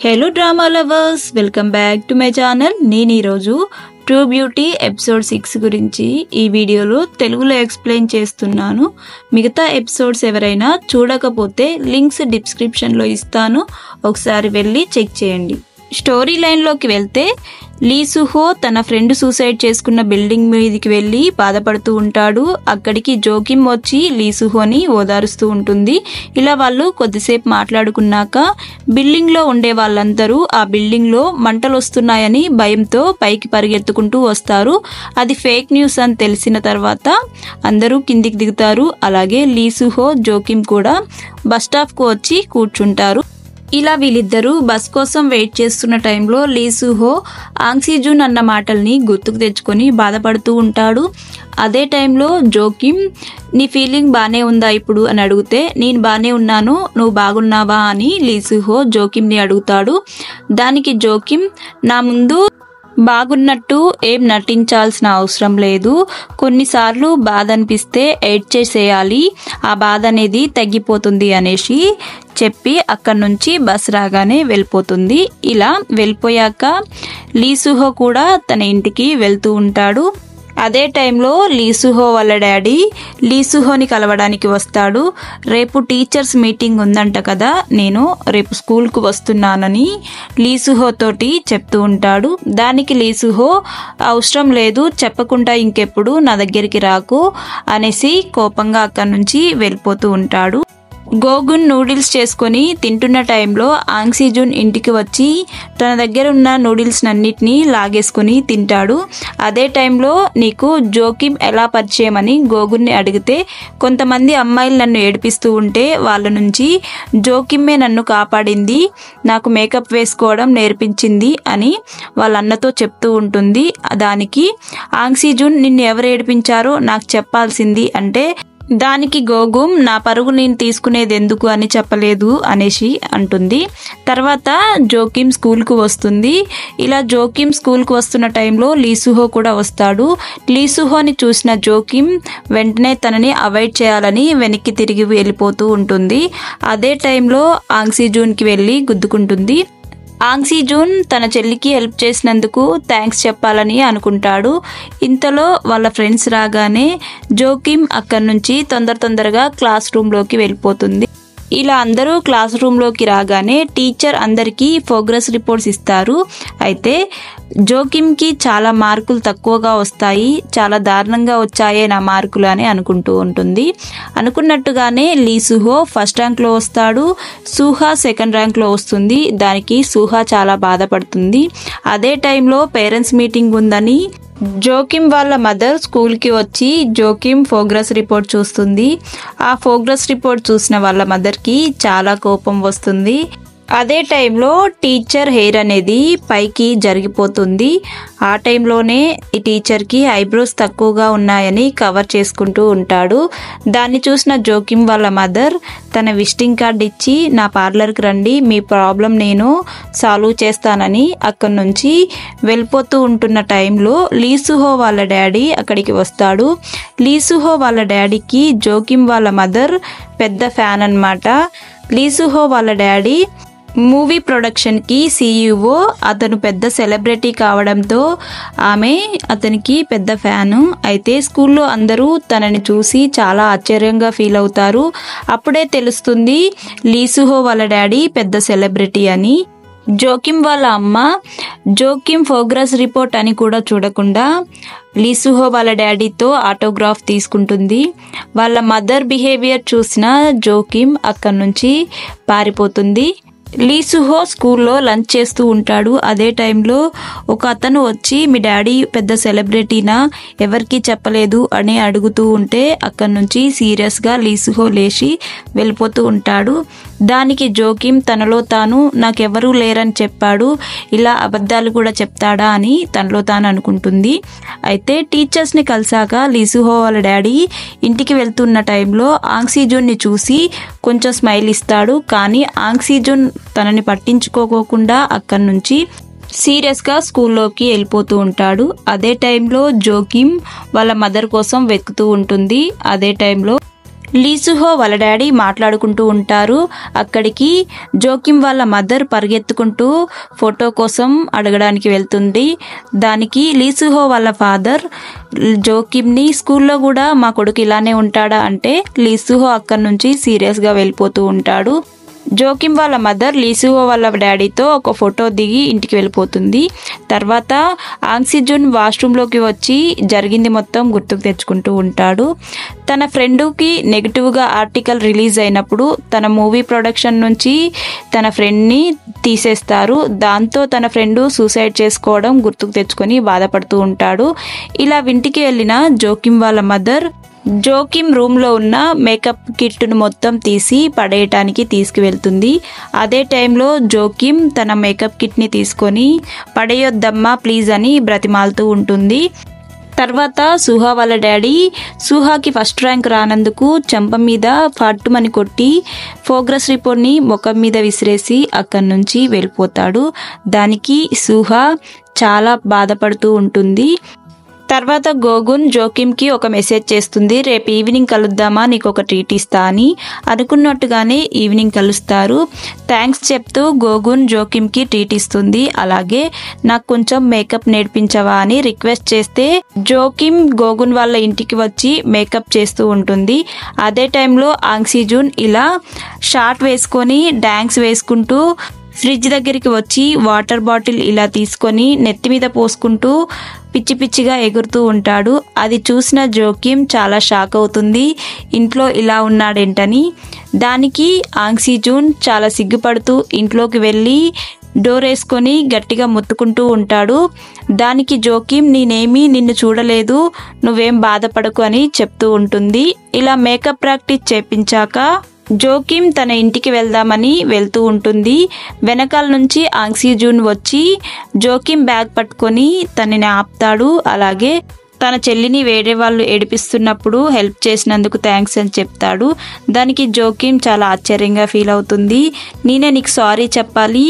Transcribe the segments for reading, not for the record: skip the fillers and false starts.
Hello drama lovers, welcome back to my channel. నేను ఈరోజు true beauty episode 6 గురించి ఈ వీడియోలో తెలుగులో ఎక్స్ప్లెయిన్ చేస్తున్నాను. మిగతా ఎపిసోడ్స్ ఎవరైనా చూడకపోతే లింక్స్ డిస్క్రిప్షన్లో ఇస్తాను, ఒకసారి వెళ్ళి చెక్ చేయండి. స్టోరీ లైన్లోకి వెళ్తే లీ సుహో తన ఫ్రెండ్ సూసైడ్ చేసుకున్న బిల్డింగ్ మీదకి వెళ్ళి బాధపడుతూ ఉంటాడు. అక్కడికి జోకిమ్ వచ్చి లీ సుహోని ఓదారుస్తూ ఉంటుంది. ఇలా వాళ్ళు కొద్దిసేపు మాట్లాడుకున్నాక బిల్డింగ్లో ఉండే వాళ్ళందరూ ఆ బిల్డింగ్లో మంటలు వస్తున్నాయని భయంతో పైకి పరిగెత్తుకుంటూ వస్తారు. అది ఫేక్ న్యూస్ అని తెలిసిన తర్వాత అందరూ కిందికి దిగుతారు. అలాగే లీ సుహో, జోకిమ్ కూడా బస్ స్టాప్కు వచ్చి కూర్చుంటారు. ఇలా వీళ్ళిద్దరూ బస్ కోసం వెయిట్ చేస్తున్న టైంలో లీ సుహో ఆంగ్సీజూన్ అన్న మాటల్ని గుర్తుకు తెచ్చుకొని బాధపడుతూ ఉంటాడు. అదే టైంలో జోకిమ్, నీ ఫీలింగ్ బాగానే ఉందా ఇప్పుడు అని అడిగితే, నేను బాగానే ఉన్నాను, నువ్వు బాగున్నావా అని లీ సుహో జోకిమ్ని అడుగుతాడు. దానికి జోకిమ్, నా ముందు బాగున్నట్టు ఏం నటించాల్సిన అవసరం లేదు, కొన్నిసార్లు బాధ అనిపిస్తే ఎయిడ్ చేసేయాలి, ఆ బాధ అనేది తగ్గిపోతుంది అనేసి చెప్పి అక్కడి నుంచి బస్ రాగానే వెళ్ళిపోతుంది. ఇలా వెళ్ళిపోయాక లీ సుహో కూడా తన ఇంటికి వెళ్తూ ఉంటాడు. అదే టైంలో లీ సుహో వాళ్ళ డాడీ లీ సుహోని కలవడానికి వస్తాడు. రేపు టీచర్స్ మీటింగ్ ఉందంట కదా, నేను రేపు స్కూల్కు వస్తున్నానని లీ సుహో తోటి చెప్తూ ఉంటాడు. దానికి లీ సుహో, అవసరం లేదు, చెప్పకుండా ఇంకెప్పుడు నా దగ్గరికి రాకు అనేసి కోపంగా అక్కడి నుంచి వెళ్ళిపోతూ ఉంటాడు. గోగున్ నూడిల్స్ చేసుకొని తింటున్న టైంలో ఆంగ్సీజూన్ ఇంటికి వచ్చి తన దగ్గర ఉన్న నూడిల్స్ అన్నిటినీ లాగేసుకొని తింటాడు. అదే టైంలో నీకు జోకిమ్ ఎలా పరిచయం అని గోగున్ని అడిగితే, కొంతమంది అమ్మాయిలు నన్ను ఏడిపిస్తూ ఉంటే వాళ్ళ నుంచి జోకిమ్మే నన్ను కాపాడింది, నాకు మేకప్ వేసుకోవడం నేర్పించింది అని వాళ్ళ అన్నతో చెప్తూ ఉంటుంది. దానికి ఆంగ్సీజూన్, నిన్ను ఎవరు ఏడిపించారో నాకు చెప్పాల్సింది అంటే, దానికి గోగుమ్, నా పరుగు నేను తీసుకునేది ఎందుకు అని చెప్పలేదు అనేసి అంటుంది. తర్వాత జోకిమ్ స్కూల్కు వస్తుంది. ఇలా జోకిమ్ స్కూల్కు వస్తున్న టైంలో లీ సుహో కూడా వస్తాడు. లీ సుహోని చూసిన జోకిమ్ వెంటనే తనని అవాయిడ్ చేయాలని వెనక్కి తిరిగి వెళ్ళిపోతూ ఉంటుంది. అదే టైంలో ఆంగ్సీజూన్కి వెళ్ళి గుద్దుకుంటుంది. ఆంగ్సీజూన్ తన చెల్లికి హెల్ప్ చేసినందుకు థ్యాంక్స్ చెప్పాలని అనుకుంటాడు. ఇంతలో వాళ్ళ ఫ్రెండ్స్ రాగానే జోకిమ్ అక్కడి నుంచి తొందరగా క్లాస్ రూమ్లోకి వెళ్ళిపోతుంది. ఇలా అందరూ క్లాస్ రూమ్లోకి రాగానే టీచర్ అందరికీ ప్రోగ్రెస్ రిపోర్ట్స్ ఇస్తారు. అయితే జోకిమ్కి చాలా మార్కులు తక్కువగా వస్తాయి, చాలా దారుణంగా వచ్చాయే నా మార్కులు అని అనుకుంటూ ఉంటుంది. అనుకున్నట్టుగానే లీ సుహో ఫస్ట్ ర్యాంక్లో వస్తాడు, సుహా సెకండ్ ర్యాంక్లో వస్తుంది. దానికి సుహా చాలా బాధపడుతుంది. అదే టైంలో పేరెంట్స్ మీటింగ్ ఉందని జోకిమ్ వాళ్ళ మదర్ స్కూల్కి వచ్చి జోకిమ్ ప్రోగ్రెస్ రిపోర్ట్ చూస్తుంది. ఆ ప్రోగ్రెస్ రిపోర్ట్ చూసిన వాళ్ళ మదర్కి చాలా కోపం వస్తుంది. అదే టైంలో టీచర్ హెయిర్ అనేది పైకి జరిగిపోతుంది. ఆ టైంలోనే ఈ టీచర్కి ఐబ్రోస్ తక్కువగా ఉన్నాయని కవర్ చేసుకుంటూ ఉంటాడు. దాన్ని చూసిన జోకిమ్ వాళ్ళ మదర్ తన విజిటింగ్ కార్డ్ ఇచ్చి, నా పార్లర్కి రండి, మీ ప్రాబ్లం నేను సాల్వ్ చేస్తానని అక్కడి నుంచి వెళ్ళిపోతూ ఉంటున్న టైంలో లీ సుహో వాళ్ళ డాడీ అక్కడికి వస్తాడు. లీ సుహో వాళ్ళ డాడీకి జోకిమ్ వాళ్ళ మదర్ పెద్ద ఫ్యాన్ అన్నమాట. లీ సుహో వాళ్ళ డాడీ మూవీ ప్రొడక్షన్కి CEO, అతను పెద్ద సెలబ్రిటీ కావడంతో ఆమె అతనికి పెద్ద ఫ్యాను. అయితే స్కూల్లో అందరూ తనని చూసి చాలా ఆశ్చర్యంగా ఫీల్ అవుతారు. అప్పుడే తెలుస్తుంది లీ సుహో వాళ్ళ డాడీ పెద్ద సెలబ్రిటీ అని. జోకిమ్ వాళ్ళ అమ్మ జోకిమ్ ప్రోగ్రెస్ రిపోర్ట్ అని కూడా చూడకుండా లీ సుహో వాళ్ళ డాడీతో ఆటోగ్రాఫ్ తీసుకుంటుంది. వాళ్ళ మదర్ బిహేవియర్ చూసిన జోకిమ్ అక్కడి నుంచి పారిపోతుంది. లీ సుహో స్కూల్లో లంచ్ చేస్తూ ఉంటాడు. అదే టైంలో ఒక అతను వచ్చి, మీ డాడీ పెద్ద సెలబ్రిటీనా, ఎవరికి చెప్పలేదు అని అడుగుతూ ఉంటే అక్కడి నుంచి సీరియస్గా లీ సుహో లేచి వెళ్ళిపోతూ ఉంటాడు. దానికి జోకిమ్ తనలో తాను, నాకెవరూ లేరని చెప్పాడు, ఇలా అబద్ధాలు కూడా చెప్తాడా అని తనలో తాను అనుకుంటుంది. అయితే టీచర్స్ని కలిసాక లీ సుహో వాళ్ళ డాడీ ఇంటికి వెళ్తున్న టైంలో ఆంగ్సీజూన్ని చూసి కొంచెం స్మైల్ ఇస్తాడు. కానీ ఆంగ్సీజూన్ తనని పట్టించుకోకుండా అక్కడి నుంచి సీరియస్గా స్కూల్లోకి వెళ్ళిపోతూ ఉంటాడు. అదే టైంలో జోకిమ్ వాళ్ళ మదర్ కోసం వెతుకుతూ ఉంటుంది. అదే టైంలో లీసుహో వాళ్ళ డాడీ మాట్లాడుకుంటూ ఉంటారు. అక్కడికి జోకిమ్ వాళ్ళ మదర్ పరిగెత్తుకుంటూ ఫోటో కోసం అడగడానికి వెళ్తుంది. దానికి లీసుహో వాళ్ళ ఫాదర్ జోకిమ్ని స్కూల్లో కూడా మా కొడుకు ఇలానే ఉంటాడా అంటే లీసుహో అక్కడి నుంచి సీరియస్గా వెళ్ళిపోతూ ఉంటాడు. జోకిమ్ వాళ్ళ మదర్ లీసుహో వాళ్ళ డాడీతో ఒక ఫోటో దిగి ఇంటికి వెళ్ళిపోతుంది. తర్వాత ఆంగ్సిజున్ వాష్రూమ్లోకి వచ్చి జరిగింది మొత్తం గుర్తుకు తెచ్చుకుంటూ ఉంటాడు. తన ఫ్రెండ్కి నెగిటివ్గా ఆర్టికల్ రిలీజ్ అయినప్పుడు తన మూవీ ప్రొడక్షన్ నుంచి తన ఫ్రెండ్ని తీసేస్తారు. దాంతో తన ఫ్రెండ్ సూసైడ్ చేసుకోవడం గుర్తుకు తెచ్చుకొని బాధపడుతూ ఉంటాడు. ఇలా ఇంటికి వెళ్ళిన జోకిమ్ వాళ్ళ మదర్ జోకిమ్ రూమ్లో ఉన్న మేకప్ కిట్ను మొత్తం తీసి పడేయటానికి తీసుకువెళ్తుంది. అదే టైంలో జోకిమ్ తన మేకప్ కిట్ని తీసుకొని పడేయొద్దమ్మా ప్లీజ్ అని బ్రతిమాలుతూ ఉంటుంది. తర్వాత సుహా వాళ్ళ డాడీ సుహాకి ఫస్ట్ ర్యాంక్ రానందుకు చెంప మీద పట్టుమని కొట్టి ప్రోగ్రెస్ రిపోర్ట్ని ముఖం మీద విసిరేసి అక్కడి నుంచి వెళ్ళిపోతాడు. దానికి సుహా చాలా బాధపడుతూ ఉంటుంది. తర్వాత గోగున్ జోకిమ్కి ఒక మెసేజ్ చేస్తుంది, రేపు ఈవినింగ్ కలుద్దామా, నీకు ఒక ట్రీట్ ఇస్తా అని. అనుకున్నట్టుగానే ఈవినింగ్ కలుస్తారు. థ్యాంక్స్ చెప్తూ గోగున్ జోకిమ్కి ట్రీట్ ఇస్తుంది. అలాగే నాకు కొంచెం మేకప్ నేర్పించవా అని రిక్వెస్ట్ చేస్తే జోకిమ్ గోగున్ వాళ్ళ ఇంటికి వచ్చి మేకప్ చేస్తూ ఉంటుంది. అదే టైంలో ఆంగ్సిజున్ ఇలా షార్ట్ వేసుకొని డాన్స్ వేసుకుంటూ ఫ్రిడ్జ్ దగ్గరికి వచ్చి వాటర్ బాటిల్ ఇలా తీసుకొని నెత్తి మీద పోసుకుంటూ పిచ్చి పిచ్చిగా ఎగురుతూ ఉంటాడు. అది చూసిన జోకిమ్ చాలా షాక్ అవుతుంది, ఇంట్లో ఇలా ఉన్నాడేంటని. దానికి ఆంగ్సిజున్ చాలా సిగ్గుపడుతూ ఇంట్లోకి వెళ్ళి డోర్ వేసుకొని గట్టిగా ముత్తుకుంటూ ఉంటాడు. దానికి జోకిమ్ నేనేమీ నిన్ను చూడలేదు, నువ్వేం బాధపడకు అని చెప్తూ ఉంటుంది. ఇలా మేకప్ ప్రాక్టీస్ చేపించాక జోకిమ్ తన ఇంటికి వెళ్దామని వెళ్తూ ఉంటుంది. వెనకాల నుంచి ఆంగ్సిజున్ వచ్చి జోకిమ్ బ్యాగ్ పట్టుకొని తనని ఆపుతాడు. అలాగే తన చెల్లిని వేరే వాళ్ళు ఏడిపిస్తున్నప్పుడు హెల్ప్ చేసినందుకు థ్యాంక్స్ అని చెప్తాడు. దానికి జోకిమ్ చాలా ఆశ్చర్యంగా ఫీల్ అవుతుంది. నేనే నీకు సారీ చెప్పాలి,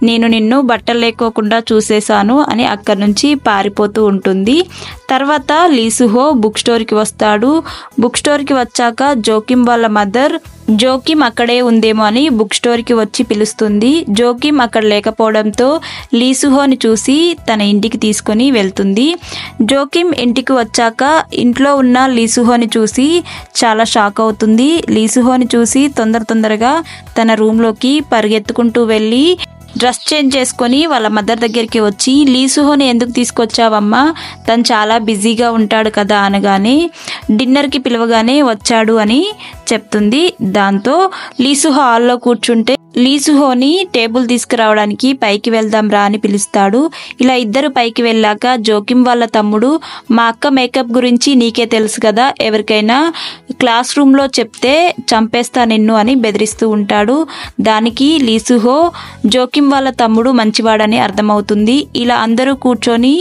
నేను నిన్ను బట్టలు లేకోకుండా చూసేశాను అని అక్కడి నుంచి పారిపోతూ ఉంటుంది. తర్వాత లీసుహో బుక్ స్టోర్కి వస్తాడు. బుక్ స్టోర్కి వచ్చాక జోకిమ్ వాళ్ళ మదర్ జోకిమ్ అక్కడే ఉందేమో అని బుక్ స్టోర్కి వచ్చి పిలుస్తుంది. జోకిమ్ అక్కడ లేకపోవడంతో లీసుహోని చూసి తన ఇంటికి తీసుకొని వెళ్తుంది. జోకిమ్ ఇంటికి వచ్చాక ఇంట్లో ఉన్న లీసుహోని చూసి చాలా షాక్ అవుతుంది. లీసుహోని చూసి తొందరగా తన రూమ్లోకి పరిగెత్తుకుంటూ వెళ్ళి డ్రెస్ చేంజ్ చేసుకొని వాళ్ళ మదర్ దగ్గరికి వచ్చి లీసుహోని ఎందుకు తీసుకొచ్చావమ్మా, తను చాలా బిజీగా ఉంటాడు కదా అనగానే డిన్నర్కి పిలవగానే వచ్చాడు అని చెప్తుంది. దాంతో లీసుహో హాల్లో కూర్చుంటే లీసుహోని టేబుల్ తీసుకురావడానికి పైకి వెళ్దాం రా అని పిలుస్తాడు. ఇలా ఇద్దరు పైకి వెళ్ళాక జోకిమ్ వాళ్ళ తమ్ముడు మా అక్క మేకప్ గురించి నీకే తెలుసు కదా, ఎవరికైనా క్లాస్ రూమ్లో చెప్తే చంపేస్తా నిన్ను అని బెదిరిస్తూ ఉంటాడు. దానికి లీసుహో జోకిమ్ వాళ్ళ తమ్ముడు మంచివాడని అర్థమవుతుంది. ఇలా అందరూ కూర్చొని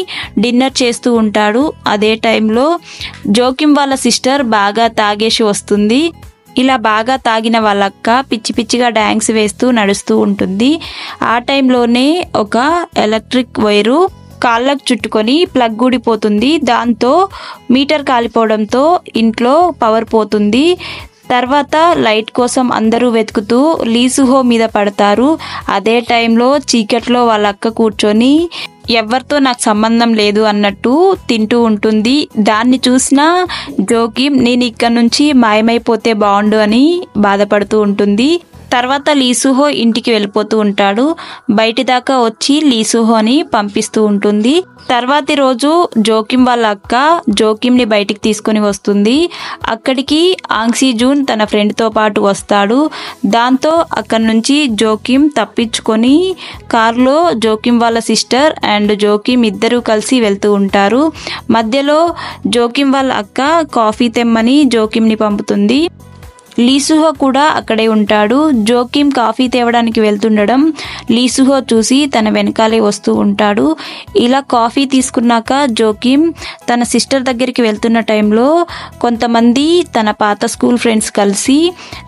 డిన్నర్ చేస్తూ ఉంటాడు. అదే టైంలో జోకిమ్ వాళ్ళ సిస్టర్ బాగా తాగేసి వస్తుంది. ఇలా బాగా తాగిన వాళ్ళక్క పిచ్చి పిచ్చిగా డాన్స్ వేస్తూ నడుస్తూ ఉంటుంది. ఆ టైంలోనే ఒక ఎలక్ట్రిక్ వైరు కాళ్ళకు చుట్టుకొని ప్లగ్ ఊడిపోతుంది. దాంతో మీటర్ కాలిపోవడంతో ఇంట్లో పవర్ పోతుంది. తర్వాత లైట్ కోసం అందరూ వెతుకుతూ లీసుహో మీద పడతారు. అదే టైంలో చీకట్లో వాళ్ళ అక్క కూర్చొని ఎవరితో నాకు సంబంధం లేదు అన్నట్టు తింటూ ఉంటుంది. దాన్ని చూసిన జోకిమ్ నేను ఇక్కడ నుంచి మాయమైపోతే బాగుండు అని బాధపడుతూ ఉంటుంది. తర్వాత లీసుహో ఇంటికి వెళ్ళిపోతూ ఉంటాడు. బయటి దాకా వచ్చి లీసుహోని పంపిస్తూ ఉంటుంది. తర్వాతి రోజు జోకిమ్ వాళ్ళ అక్క జోకిమ్ని బయటికి తీసుకొని వస్తుంది. అక్కడికి ఆంగ్సిజున్ తన ఫ్రెండ్తో పాటు వస్తాడు. దాంతో అక్కడి నుంచి జోకిమ్ తప్పించుకొని కారులో జోకిమ్ వాళ్ళ సిస్టర్ అండ్ జోకిమ్ ఇద్దరూ కలిసి వెళ్తూ ఉంటారు. మధ్యలో జోకిమ్ వాళ్ళ అక్క కాఫీ తెమ్మని జోకిమ్ని పంపుతుంది. లీసుహో కూడా అక్కడే ఉంటాడు. జోకిమ్ కాఫీ తేవడానికి వెళ్తుండడం లీసుహో చూసి తన వెనకాలే వస్తూ ఉంటాడు. ఇలా కాఫీ తీసుకున్నాక జోకిమ్ తన సిస్టర్ దగ్గరికి వెళ్తున్న టైంలో కొంతమంది తన పాత స్కూల్ ఫ్రెండ్స్ కలిసి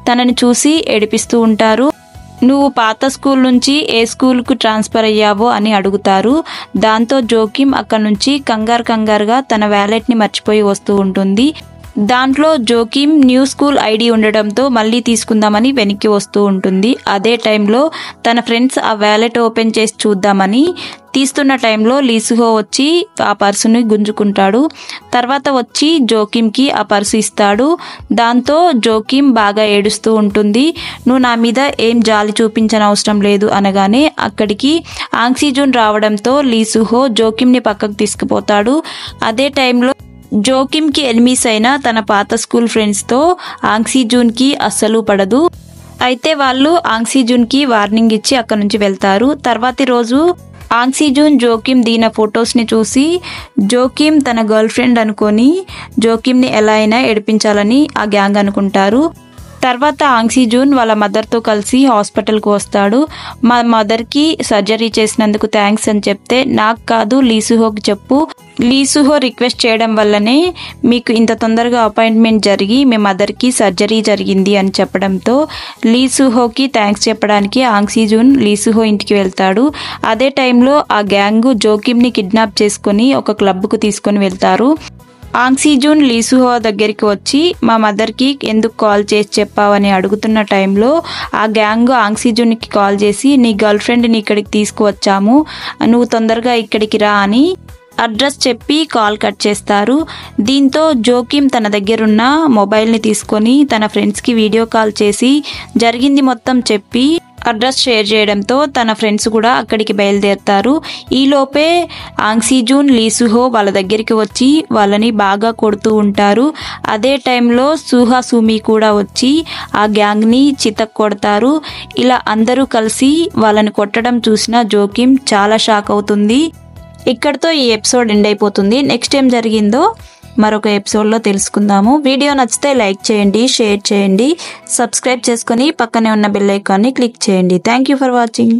తనని చూసి ఏడిపిస్తూ ఉంటారు. నువ్వు పాత స్కూల్ నుంచి ఏ స్కూల్కు ట్రాన్స్ఫర్ అయ్యావో అని అడుగుతారు. దాంతో జోకిమ్ అక్కడి నుంచి కంగారుగా తన వ్యాలెట్ని మర్చిపోయి వస్తూ ఉంటుంది. దాంట్లో జోకిమ్ న్యూ స్కూల్ ఐడి ఉండడంతో మళ్ళీ తీసుకుందామని వెనక్కి వస్తూ ఉంటుంది. అదే టైంలో తన ఫ్రెండ్స్ ఆ వ్యాలెట్ ఓపెన్ చేసి చూద్దామని తీస్తున్న టైంలో లీసుహో వచ్చి ఆ పర్సుని గుంజుకుంటాడు. తర్వాత వచ్చి జోకిమ్కి ఆ పర్సు ఇస్తాడు. దాంతో జోకిమ్ బాగా ఏడుస్తూ ఉంటుంది. నువ్వు నా మీద ఏం జాలి చూపించని అవసరం లేదు అనగానే అక్కడికి ఆంగ్సీజూన్ రావడంతో లీసుహో జోకిమ్ని పక్కకు తీసుకుపోతాడు. అదే టైంలో జోకిమ్కి ఎనిమీస్ అయిన తన పాత స్కూల్ ఫ్రెండ్స్తో ఆంగ్సీజూన్కి అస్సలు పడదు. అయితే వాళ్ళు ఆంగ్సీజూన్కి వార్నింగ్ ఇచ్చి అక్కడి నుంచి వెళ్తారు. తర్వాతి రోజు ఆంగ్సీజూన్ జోకిమ్ దిగిన ఫొటోస్ని చూసి జోకిమ్ తన గర్ల్ ఫ్రెండ్ అనుకొని జోకిమ్ని ఎలా అయినా ఏడిపించాలని ఆ గ్యాంగ్ అనుకుంటారు. తర్వాత ఆంగ్సీజూన్ వాళ్ళ మదర్తో కలిసి హాస్పిటల్కి వస్తాడు. మా మదర్కి సర్జరీ చేసినందుకు థ్యాంక్స్ అని చెప్తే, నాకు కాదు లీసుహోకి చెప్పు, లీసుహో రిక్వెస్ట్ చేయడం వల్లనే మీకు ఇంత తొందరగా అపాయింట్మెంట్ జరిగి మీ మదర్కి సర్జరీ జరిగింది అని చెప్పడంతో లీసుహోకి థ్యాంక్స్ చెప్పడానికి ఆంగ్సీజూన్ లీసుహో ఇంటికి వెళ్తాడు. అదే టైంలో ఆ గ్యాంగ్ జోకిమ్ని కిడ్నాప్ చేసుకొని ఒక క్లబ్కు తీసుకొని వెళ్తారు. ఆంగ్సీజూన్ లీసుహో దగ్గరికి వచ్చి మా మదర్కి ఎందుకు కాల్ చేసి చెప్పావని అడుగుతున్న టైంలో ఆ గ్యాంగ్ ఆంగ్సీజూన్కి కాల్ చేసి నీ గర్ల్ ఫ్రెండ్ని ఇక్కడికి తీసుకువచ్చాము, నువ్వు తొందరగా ఇక్కడికి రా అని అడ్రస్ చెప్పి కాల్ కట్ చేస్తారు. దీంతో జోకిమ్ తన దగ్గరున్న మొబైల్ని తీసుకొని తన ఫ్రెండ్స్కి వీడియో కాల్ చేసి జరిగింది మొత్తం చెప్పి అడ్రస్ షేర్ చేయడంతో తన ఫ్రెండ్స్ కూడా అక్కడికి బయలుదేరుతారు. ఈలోపే ఆంగ్సీజూన్ లీసుహో వాళ్ళ దగ్గరికి వచ్చి వాళ్ళని బాగా కొడుతూ ఉంటారు. అదే టైంలో సుహా సుమి కూడా వచ్చి ఆ గ్యాంగ్ని చితక్ కొడతారు. ఇలా అందరూ కలిసి వాళ్ళని కొట్టడం చూసిన జోకిమ్ చాలా షాక్ అవుతుంది. ఇక్కడితో ఈ ఎపిసోడ్ ఎండ్ అయిపోతుంది. నెక్స్ట్ ఏం జరిగిందో మరొక ఎపిసోడ్లో తెలుసుకుందాము. వీడియో నచ్చితే లైక్ చేయండి, షేర్ చేయండి, సబ్స్క్రైబ్ చేసుకొని పక్కనే ఉన్న బెల్ ఐకాన్ని క్లిక్ చేయండి. Thank you for watching.